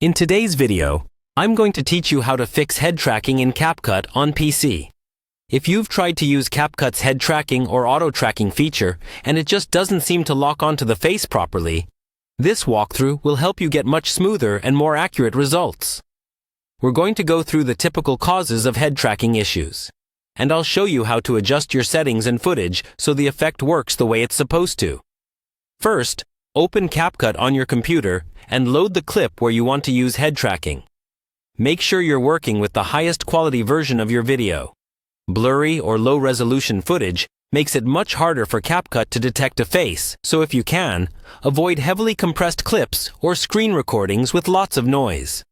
In today's video, I'm going to teach you how to fix head tracking in CapCut on PC. If you've tried to use CapCut's head tracking or auto tracking feature and it just doesn't seem to lock onto the face properly, this walkthrough will help you get much smoother and more accurate results. We're going to go through the typical causes of head tracking issues, and I'll show you how to adjust your settings and footage so the effect works the way it's supposed to. First, open CapCut on your computer and load the clip where you want to use head tracking. Make sure you're working with the highest quality version of your video. Blurry or low-resolution footage makes it much harder for CapCut to detect a face, so if you can, avoid heavily compressed clips or screen recordings with lots of noise.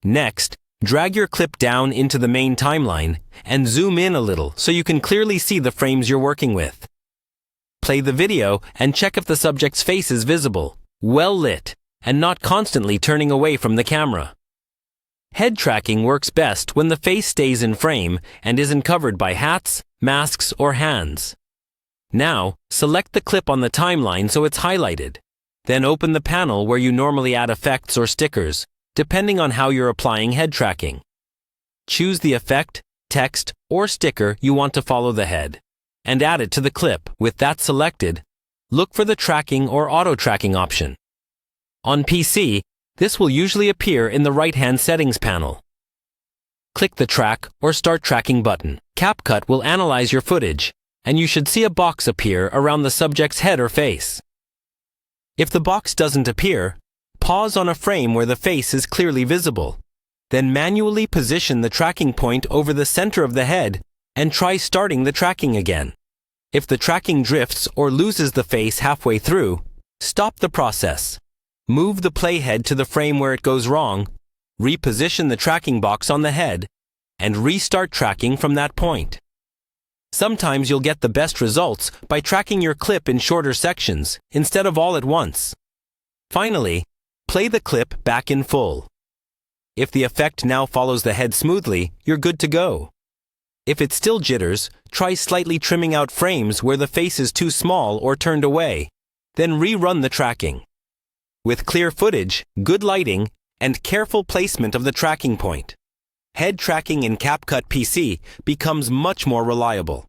Next, drag your clip down into the main timeline and zoom in a little so you can clearly see the frames you're working with. Play the video and check if the subject's face is visible, well lit, and not constantly turning away from the camera. Head tracking works best when the face stays in frame and isn't covered by hats, masks, or hands. Now, select the clip on the timeline so it's highlighted. Then open the panel where you normally add effects or stickers, depending on how you're applying head tracking. Choose the effect, text, or sticker you want to follow the head, and add it to the clip. With that selected, look for the tracking or auto tracking option. On PC, this will usually appear in the right-hand settings panel. Click the Track or Start Tracking button. CapCut will analyze your footage, and you should see a box appear around the subject's head or face. If the box doesn't appear, pause on a frame where the face is clearly visible. Then manually position the tracking point over the center of the head and try starting the tracking again. If the tracking drifts or loses the face halfway through, stop the process. Move the playhead to the frame where it goes wrong, reposition the tracking box on the head, and restart tracking from that point. Sometimes you'll get the best results by tracking your clip in shorter sections instead of all at once. Finally, play the clip back in full. If the effect now follows the head smoothly, you're good to go. If it still jitters, try slightly trimming out frames where the face is too small or turned away, then rerun the tracking. With clear footage, good lighting, and careful placement of the tracking point, head tracking in CapCut PC becomes much more reliable.